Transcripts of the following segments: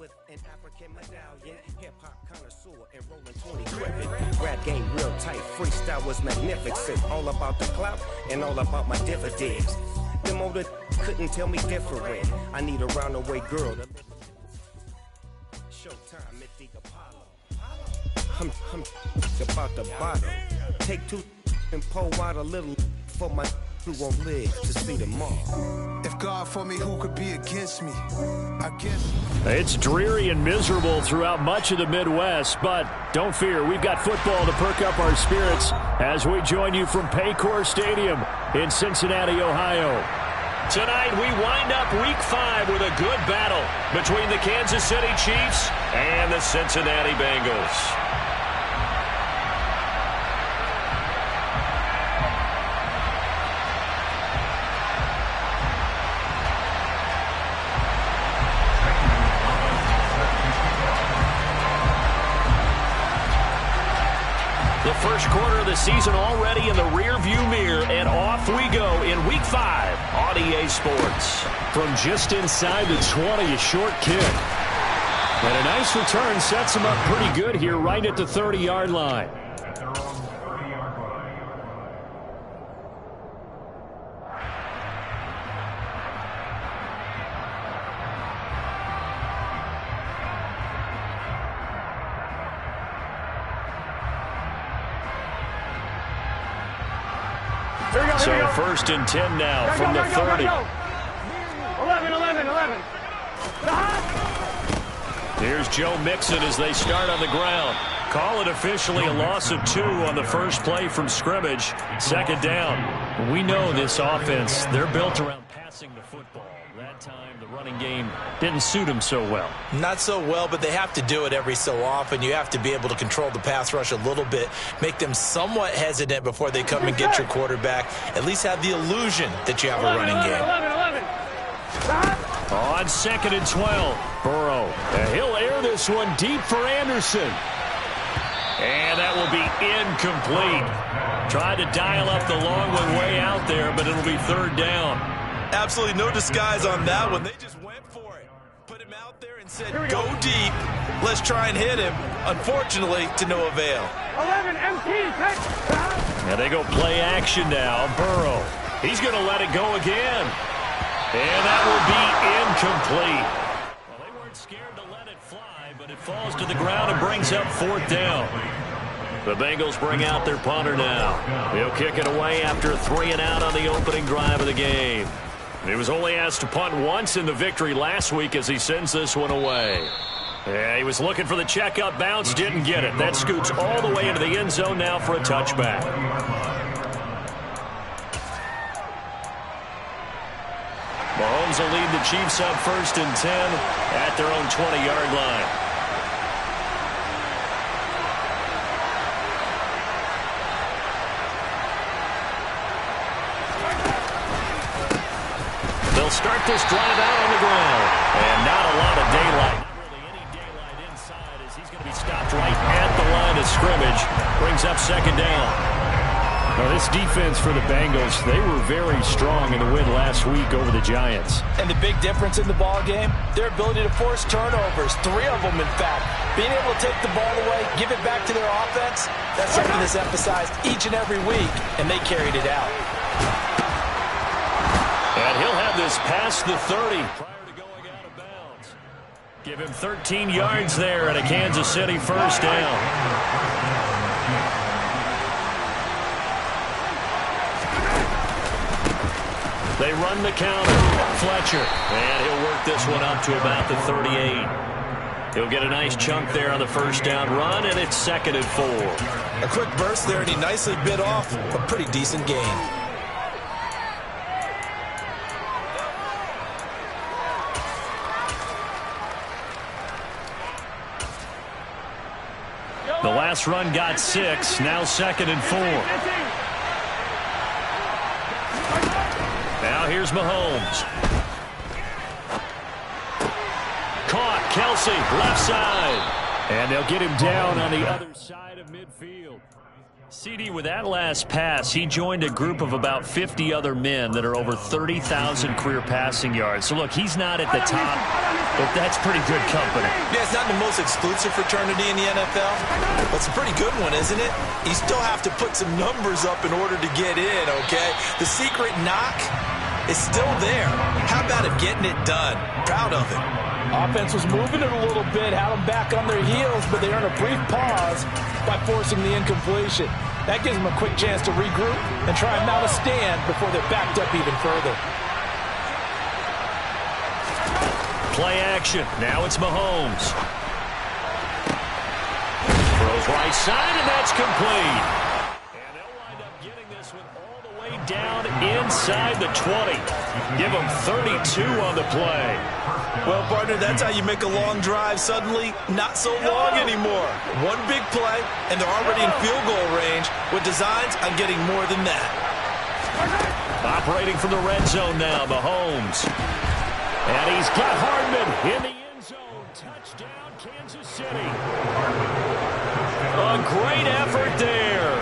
with an African medallion, hip-hop connoisseur and rolling 20 cribbin'. Rap game real tight, freestyle was magnificent. All about the clout and all about my dividends. Them older couldn't tell me different. I need a roundaway girl to Showtime, Mythic Apollo. I'm about the bottom. Take two and pour out a little for my who won't live to see tomorrow. If God for me, who could be against me? I guess. It's dreary and miserable throughout much of the Midwest, but don't fear, we've got football to perk up our spirits as we join you from Paycor Stadium in Cincinnati, Ohio. Tonight, we wind up Week 5 with a good battle between the Kansas City Chiefs and the Cincinnati Bengals. The first quarter of the season already in the rear-view mirror, and off we go in Week 5 on EA Sports. From just inside the 20, a short kick. And a nice return sets him up pretty good here right at the 30-yard line. So first and 10 now from the 30. 11. Here's Joe Mixon as they start on the ground. Call it officially a loss of 2 on the first play from scrimmage. Second down. We know this offense, they're built around passing the football. That time the running game didn't suit them so well. Not so well, but they have to do it every so often. You have to be able to control the pass rush a little bit, make them somewhat hesitant before they come and get your quarterback. At least have the illusion that you have a running game. 11. On second and 12, Burrow. And he'll air this one deep for Anderson. And that will be incomplete. Tried to dial up the long one way out there, but it'll be third down. Absolutely no disguise on that one. They just went for it. Put him out there and said, go deep. Let's try and hit him. Unfortunately, to no avail. 11, MT, And they go play action now. Burrow. He's going to let it go again. And that will be incomplete. Well, they weren't scared to let it fly, but it falls to the ground and brings up fourth down. The Bengals bring out their punter now. He'll kick it away after a 3-and-out on the opening drive of the game. He was only asked to punt once in the victory last week as he sends this one away. Yeah, he was looking for the check-up bounce, didn't get it. That scoots all the way into the end zone now for a touchback. Mahomes will lead the Chiefs up first and 10 at their own 20-yard line. They'll start this drive out on the ground. And not a lot of daylight. Not really any daylight inside as he's going to be stopped right at the line of scrimmage. Brings up second down. Now, this defense for the Bengals, they were very strong in the win last week over the Giants. And the big difference in the ball game, their ability to force turnovers, 3 of them in fact. Being able to take the ball away, give it back to their offense, that's something that's emphasized each and every week, and they carried it out. And he'll have this past the 30 prior to going out of bounds. Give him 13 yards there and a Kansas City first down. They run the counter. Fletcher. And he'll work this one up to about the 38. He'll get a nice chunk there on the first down run, and it's second and 4. A quick burst there, and he nicely bit off a pretty decent gain. The last run got 6. Now second and 4. Now here's Mahomes. Caught. Kelsey, left side. And they'll get him down on the other side of midfield. CD, with that last pass, he joined a group of about 50 other men that are over 30,000 career passing yards. So, look, he's not at the top, but that's pretty good company. Yeah, it's not the most exclusive fraternity in the NFL, but it's a pretty good one, isn't it? You still have to put some numbers up in order to get in, okay? The secret knock is still there. How about him getting it done? Proud of him. Offense was moving it a little bit, had them back on their heels, but they earned a brief pause by forcing the incompletion. That gives them a quick chance to regroup and try and mount a stand before they're backed up even further. Play action. Now it's Mahomes. Throws right side, and that's complete. And they'll wind up getting this one all the way down inside the 20. Give them 32 on the play. Well, partner, that's how you make a long drive suddenly not so long anymore. One big play, and they're already in field goal range with designs on getting more than that. Operating from the red zone now, Mahomes. And he's got Hardman in the end zone. Touchdown, Kansas City. A great effort there.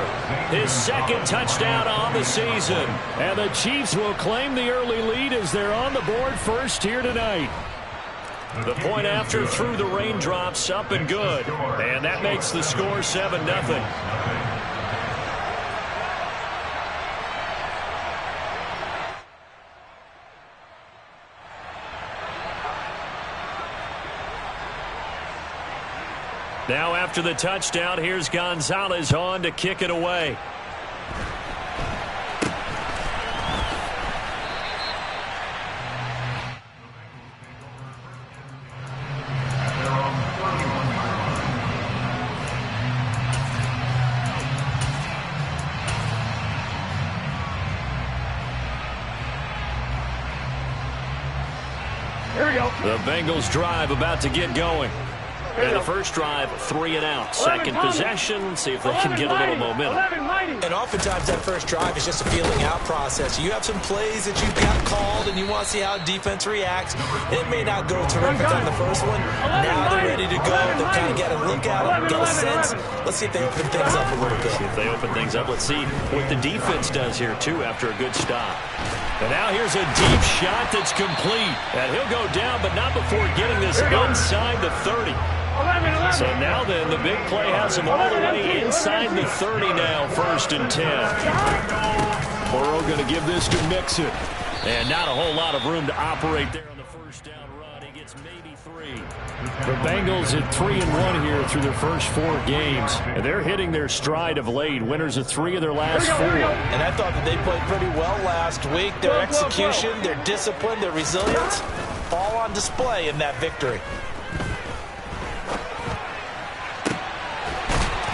His second touchdown on the season. And the Chiefs will claim the early lead as they're on the board first here tonight. The point after through the raindrops, up and good. And that makes the score 7-0. Now after the touchdown, here's Gonzalez on to kick it away. Here we go. The Bengals drive about to get going. And the first drive, 3 and out. Second possession, see if they can get a little momentum. And oftentimes that first drive is just a feeling out process. You have some plays that you've got called and you want to see how defense reacts. It may not go terrific on the first one. Now they're ready to go. They've kind of got a look at them, get a sense. Let's see if they open things up a little bit. See if they open things up. Let's see what the defense does here, too, after a good stop. And now here's a deep shot that's complete. And he'll go down, but not before getting this inside the 30. So now then, the big play has him all the way inside the 30 now, 1st and 10. Burrow going to give this to Mixon. And not a whole lot of room to operate there on the first down run. He gets maybe 3. The Bengals at 3-1 here through their first 4 games. And they're hitting their stride of late. Winners of 3 of their last 4. And I thought that they played pretty well last week. Their execution, their discipline, their resilience, all on display in that victory.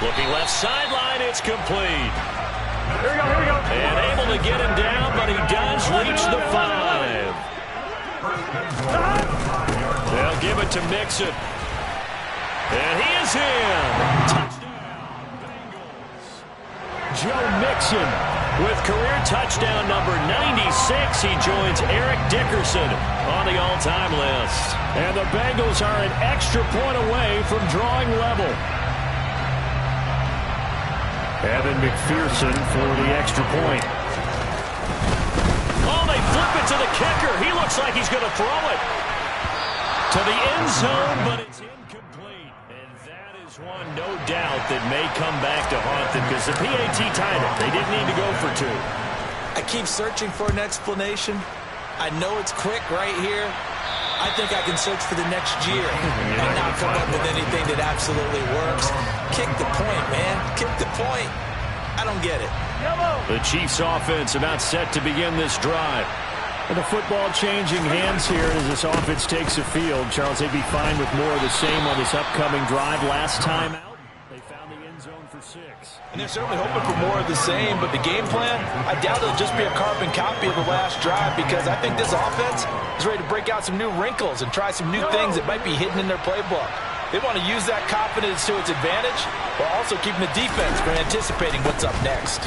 Looking left sideline, it's complete. Here we go. And able to get him down, but he does reach the 5. They'll give it to Mixon. And he is in. Touchdown, Bengals. Joe Mixon with career touchdown number 96. He joins Eric Dickerson on the all-time list. And the Bengals are an extra point away from drawing level. Evan McPherson for the extra point. Oh, they flip it to the kicker. He looks like he's going to throw it to the end zone, but it's incomplete. And that is one, no doubt, that may come back to haunt them because the PAT tied it. They didn't need to go for 2. I keep searching for an explanation. I know it's quick right here. I think I can search for the next year and not come up with anything that absolutely works. Kick the point, man. Kick the point. I don't get it. The Chiefs offense about set to begin this drive. And the football changing hands here as this offense takes the field. Charles, they'd be fine with more of the same on this upcoming drive. Last time out, they found the end zone for 6. And they're certainly hoping for more of the same, but the game plan, I doubt it'll just be a carbon copy of the last drive because I think this offense is ready to break out some new wrinkles and try some new things that might be hidden in their playbook. They want to use that confidence to its advantage while also keeping the defense from anticipating what's up next.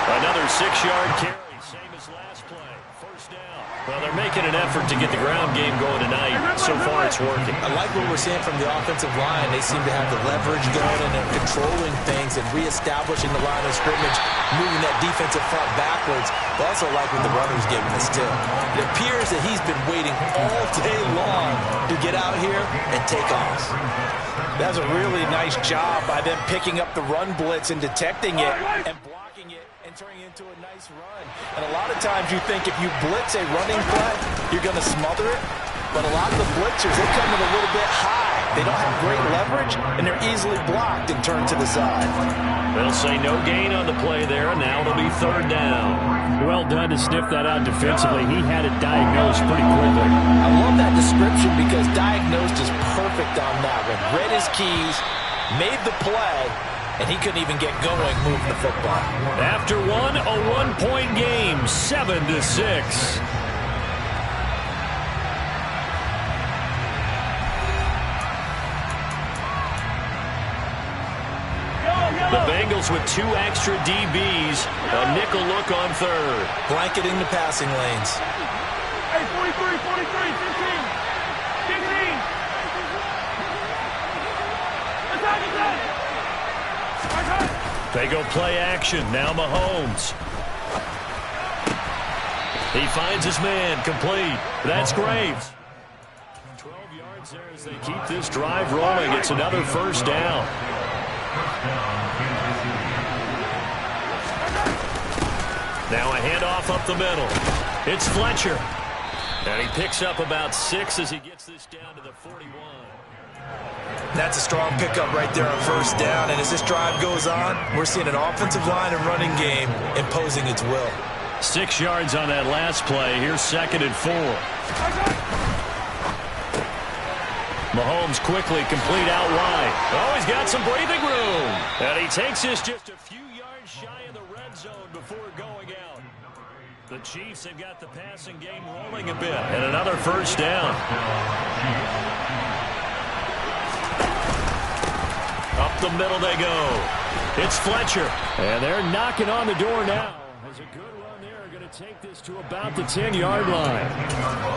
Another 6-yard carry, same as last play. First down. Well, they're making an effort to get the ground game going tonight. So far, it's working. I like what we're seeing from the offensive line. They seem to have the leverage going and they're controlling things and reestablishing the line of scrimmage, moving that defensive front backwards. I also like what the runner's giving us, too. It appears that he's been waiting all day long to get out here and take off. That was a really nice job by them picking up the run blitz and detecting it and blocking it and turning it into a nice run. And a lot of times you think if you blitz a running play, you're going to smother it. But a lot of the blitzers, they come in a little bit high. They don't have great leverage, and they're easily blocked and turned to the side. They'll say no gain on the play there, and now it'll be third down. Well done to sniff that out defensively. He had it diagnosed pretty quickly. I love that description because diagnosed is perfect on that one. Read his keys, made the play, and he couldn't even get going moving the football. After a one-point game, 7-6. The Bengals with 2 extra DBs, a nickel look on third. Blanketing the passing lanes. Hey, 43, 43, 15. 15. Attack. They go play action. Now Mahomes. He finds his man, complete. That's Graves. 12 yards there as they keep this drive rolling. It's another first down. Now a handoff up the middle. It's Fletcher. And he picks up about 6 as he gets this down to the 41. That's a strong pickup right there on first down. And as this drive goes on, we're seeing an offensive line and running game imposing its will. 6 yards on that last play. Here's 2nd and 4. Mahomes quickly complete out wide. Oh, he's got some breathing room. And he takes this just a few yards shy of the red zone before going out. The Chiefs have got the passing game rolling a bit. And another first down. Up the middle they go. It's Fletcher. And they're knocking on the door now. There's a good run there. Going to take this to about the 10-yard line.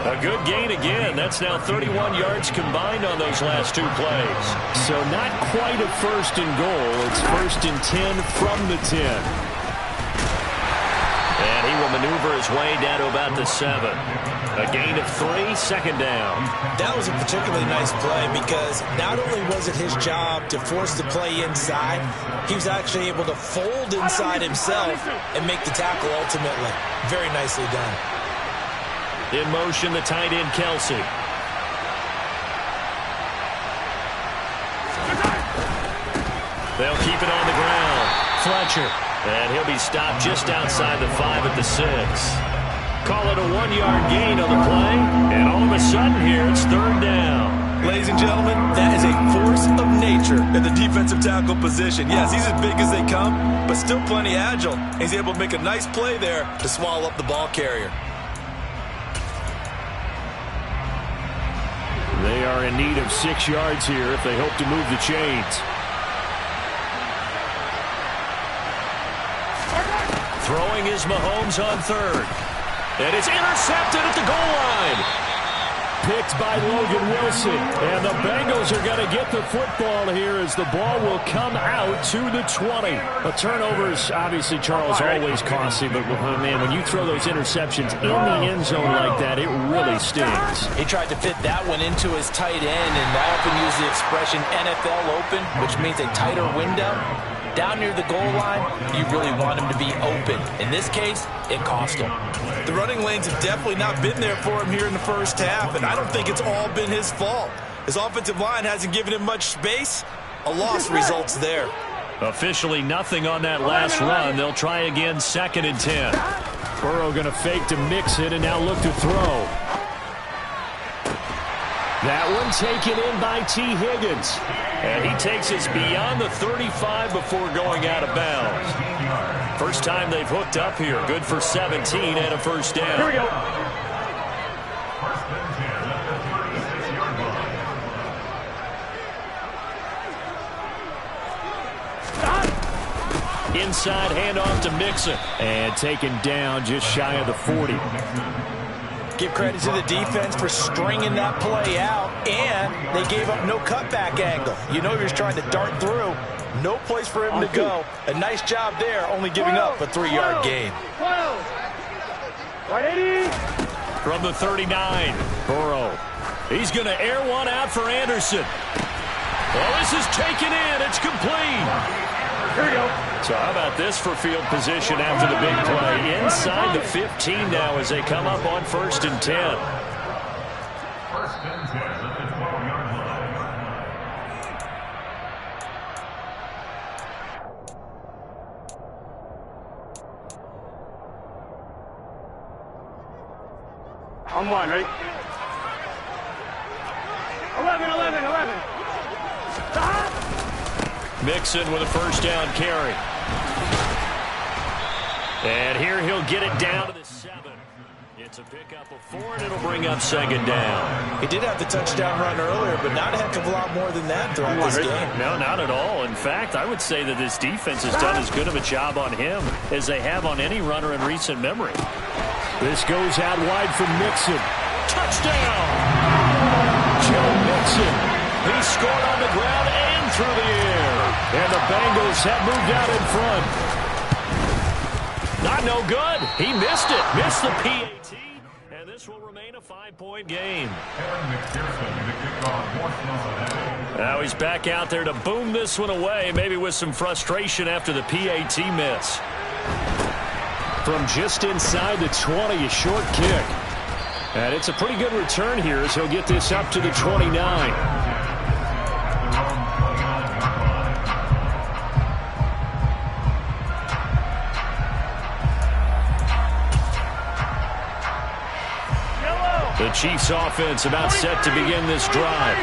A good gain again. That's now 31 yards combined on those last 2 plays. So not quite a first and goal. It's 1st and 10 from the 10. And he will maneuver his way down to about the 7. A gain of 3, 2nd down. That was a particularly nice play because not only was it his job to force the play inside, he was actually able to fold inside himself and make the tackle ultimately. Very nicely done. In motion, the tight end, Kelsey. They'll keep it on the ground. Fletcher. And he'll be stopped just outside the 5 at the 6. Call it a 1-yard gain on the play. And all of a sudden here, it's 3rd down. Ladies and gentlemen, that is a force of nature in the defensive tackle position. Yes, he's as big as they come, but still plenty agile. He's able to make a nice play there to swallow up the ball carrier. They are in need of 6 yards here if they hope to move the chains. Throwing is Mahomes on 3rd. And it's intercepted at the goal line. Picked by Logan Wilson. And the Bengals are going to get the football here as the ball will come out to the 20. A turnover is obviously, Charles, always costly. But, man, when you throw those interceptions in the end zone like that, it really stings. He tried to fit that one into his tight end, and I often use the expression NFL open, which means a tighter window. Down near the goal line, you really want him to be open. In this case, it cost him. The running lanes have definitely not been there for him here in the first half, and I don't think it's all been his fault. His offensive line hasn't given him much space. A loss results there. Officially nothing on that last run. They'll try again, 2nd and 10. Burrow going to fake to mix it and now look to throw. That one taken in by T. Higgins. And he takes us beyond the 35 before going out of bounds. First time they've hooked up here. Good for 17 and a first down. Here we go. Inside handoff to Mixon. And taken down just shy of the 40. Give credit to the defense for stringing that play out, and they gave up no cutback angle. You know you're trying to dart through. No place for him to go. A nice job there, only giving up a 3-yard gain. From the 39, Burrow. He's going to air one out for Anderson. Well, this is taken in. It's complete. Here we go. So how about this for field position after the big play? Inside the 15 now as they come up on 1st and 10. First and 10 at the 12-yard line. On one, ready? 11. Mixon with a first down carry. And here he'll get it down to the 7. It's a pickup of 4, and it'll bring up 2nd down. He did have the touchdown run earlier, but not a heck of a lot more than that throughout this game. No, not at all. In fact, I would say that this defense has done as good of a job on him as they have on any runner in recent memory. This goes out wide from Mixon. Touchdown! Joe Mixon. He scored on the ground and through the air. And the Bengals have moved out in front. Not no good. He missed it. Missed the PAT. And this will remain a 5-point game. Now he's back out there to boom this one away, maybe with some frustration after the PAT miss. From just inside the 20, a short kick. And it's a pretty good return here as he'll get this up to the 29. The Chiefs offense about set to begin this drive.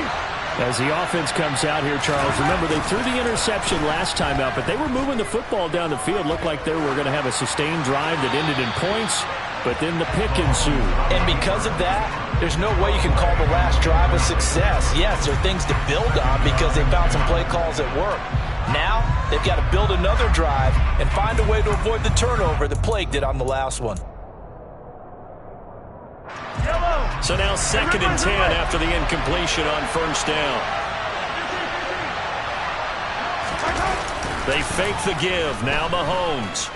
As the offense comes out here, Charles, remember they threw the interception last time out, but they were moving the football down the field. Looked like they were going to have a sustained drive that ended in points, but then the pick ensued. And because of that, there's no way you can call the last drive a success. Yes, there are things to build on because they found some play calls that work. Now, they've got to build another drive and find a way to avoid the turnover that plagued it on the last one. So now 2nd and 10 after the incompletion on 1st down. They fake the give. Now Mahomes.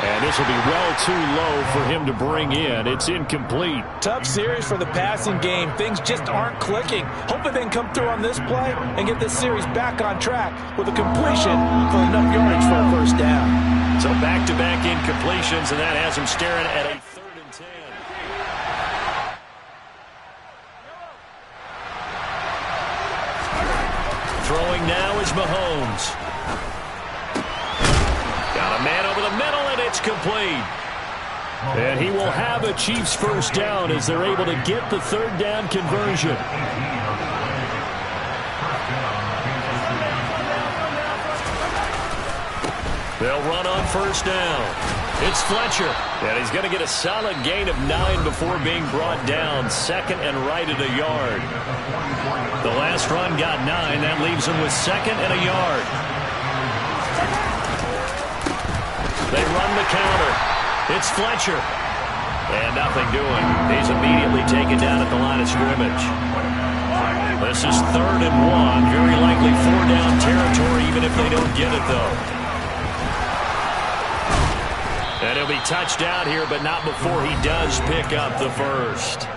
And this will be well too low for him to bring in. It's incomplete. Tough series for the passing game. Things just aren't clicking. Hoping they can come through on this play and get this series back on track with a completion for enough yardage for a first down. So back-to-back incompletions, and that has him staring at a 3rd and 10. Throwing now is Mahomes. Got a man over the middle, and it's complete. And he will have a Chiefs first down as they're able to get the 3rd down conversion. They'll run on 1st down. It's Fletcher. And he's going to get a solid gain of 9 before being brought down. 2nd and right at a yard. The last run got 9. That leaves him with 2nd and a yard. They run the counter. It's Fletcher. And nothing doing. He's immediately taken down at the line of scrimmage. This is 3rd and 1. Very likely 4-down territory, even if they don't get it, though. And he'll be touched out here, but not before he does pick up the first.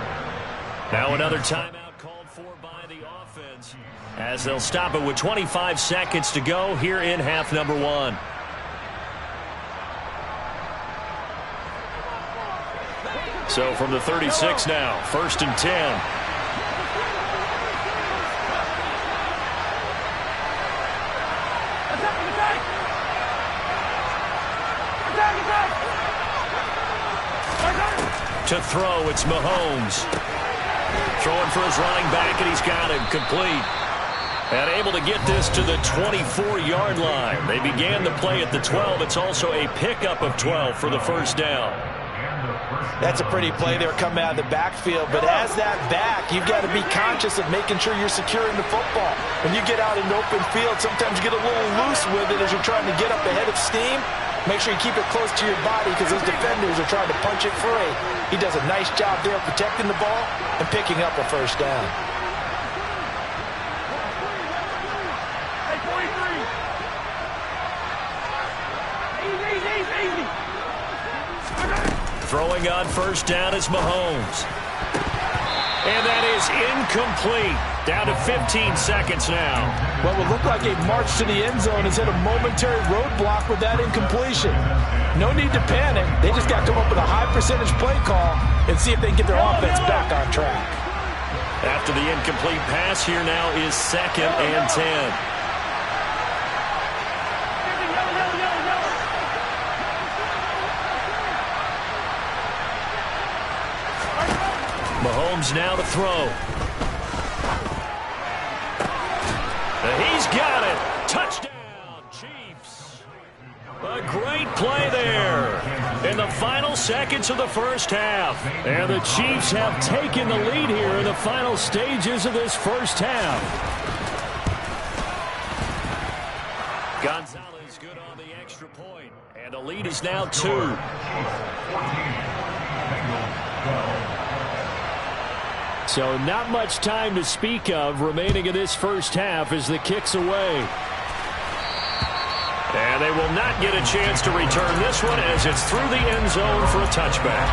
Now another timeout called for by the offense as they'll stop it with 25 seconds to go here in half number 1. So from the 36 now, 1st and 10. To throw, it's Mahomes. Throwing for his running back, and he's got him complete. And able to get this to the 24-yard line. They began the play at the 12. It's also a pickup of 12 for the first down. That's a pretty play there coming out of the backfield. But as that back, you've got to be conscious of making sure you're securing the football. When you get out in open field, sometimes you get a little loose with it as you're trying to get up ahead of steam. Make sure you keep it close to your body because those defenders are trying to punch it free. He does a nice job there protecting the ball and picking up a first down. Throwing on first down is Mahomes. And that is incomplete. Down to 15 seconds now. What would look like a march to the end zone has hit a momentary roadblock with that incompletion. No need to panic. They just got to come up with a high percentage play call and see if they can get their offense back on track. After the incomplete pass, here now is 2nd and 10. Mahomes now to throw. He's got it. Touchdown, Chiefs. A great play there in the final seconds of the first half. And the Chiefs have taken the lead here in the final stages of this first half. Gonzalez good on the extra point. And the lead is now 2. So not much time to speak of remaining in this first half as the kick's away. And they will not get a chance to return this one as it's through the end zone for a touchback.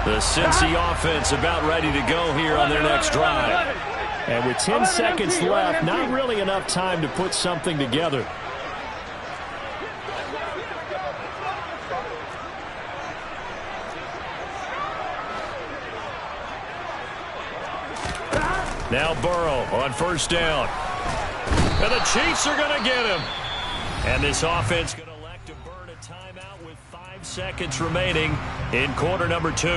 The Cincy offense about ready to go here on their next drive. And with 10 seconds left, not really enough time to put something together. Now Burrow on first down. And the Chiefs are going to get him. And this offense going to elect to burn a timeout with 5 seconds remaining in quarter number 2.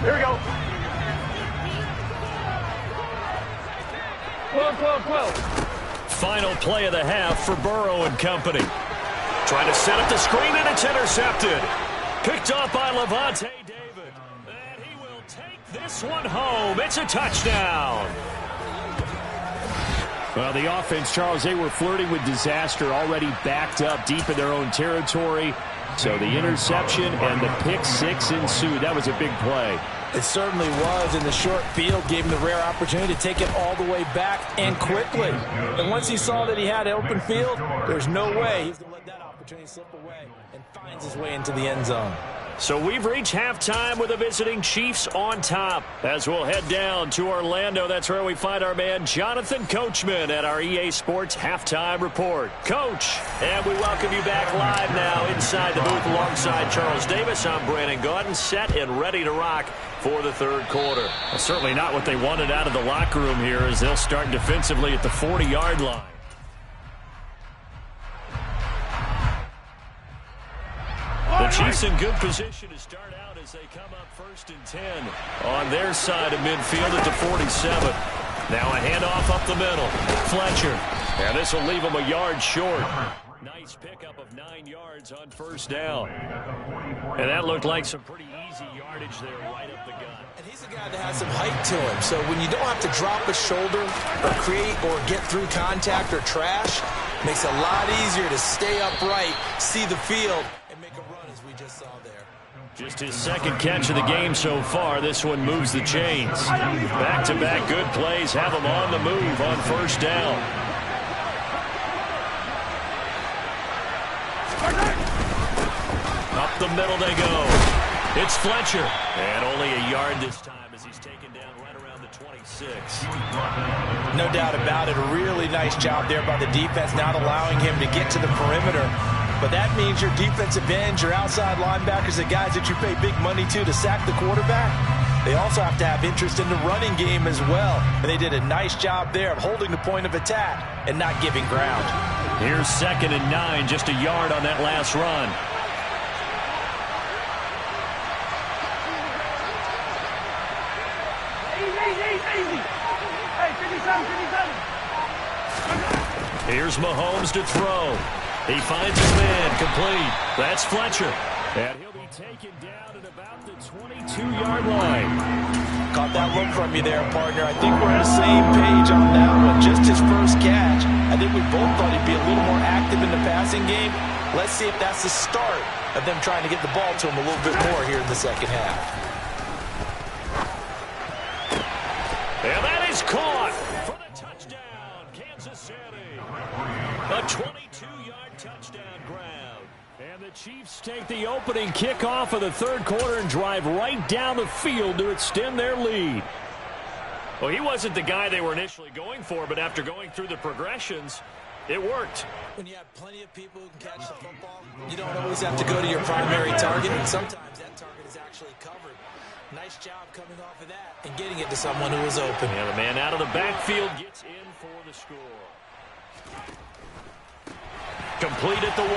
Here we go. 12. Final play of the half for Burrow and company. Trying to set up the screen, and it's intercepted. Picked off by Levante David. And he will take this one home. It's a touchdown. Well, the offense, Charles, they were flirting with disaster, already backed up deep in their own territory. So the interception and the pick six ensued. That was a big play. It certainly was, and the short field gave him the rare opportunity to take it all the way back and quickly. And once he saw that he had an open field, there's no way he's going to let that opportunity slip away, and finds his way into the end zone. So we've reached halftime with the visiting Chiefs on top. As we'll head down to Orlando, that's where we find our man Jonathan Coachman at our EA Sports Halftime Report. Coach, and we welcome you back live now inside the booth alongside Charles Davis. I'm Brandon Gaudin, set and ready to rock for the third quarter. Well, certainly not what they wanted out of the locker room here as they'll start defensively at the 40-yard line. The Chiefs in good position to start out as they come up 1st and 10 on their side of midfield at the 47. Now a handoff up the middle. Fletcher. And this will leave him a yard short. Nice pickup of 9 yards on first down. And that looked like some pretty easy yardage there right up the gut. And he's a guy that has some height to him. So when you don't have to drop a shoulder or create or get through contact or trash, it makes it a lot easier to stay upright, see the field, and make a run as we just saw there. Just his second catch of the game so far. This one moves the chains. Back-to-back good plays have him on the move on first down. Up the middle they go. It's Fletcher. And only a yard this time as he's taken down right around the 26. No doubt about it. A really nice job there by the defense, not allowing him to get to the perimeter. But that means your defensive ends, your outside linebackers, the guys that you pay big money to sack the quarterback, they also have to have interest in the running game as well. And they did a nice job there of holding the point of attack and not giving ground. Here's 2nd and 9, just a yard on that last run. Here's Mahomes to throw. He finds his man complete. That's Fletcher. And he'll be taken down at about the 22-yard line. Caught that look from you there, partner. I think we're on the same page on that one. Just his first catch. I think we both thought he'd be a little more active in the passing game. Let's see if that's the start of them trying to get the ball to him a little bit more here in the second half. And that is caught for the touchdown, Kansas City. A 22-yard touchdown grab. And the Chiefs take the opening kickoff of the third quarter and drive right down the field to extend their lead. Well, he wasn't the guy they were initially going for, but after going through the progressions, it worked. When you have plenty of people who can catch the football, you don't always have to go to your primary target, and sometimes that target is actually covered. Nice job coming off of that and getting it to someone who was open. Yeah, the man out of the backfield gets in for the score. Complete at the 1.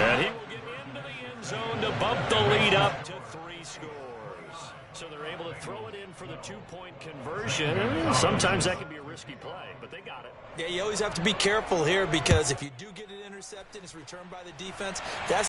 And he will get into the end zone to bump the lead up to 3 scores. So they're able to throw it in for the 2-point conversion. Sometimes that can be a risky play, but they got it. Yeah, you always have to be careful here because if you do get it intercepted, it's returned by the defense. That's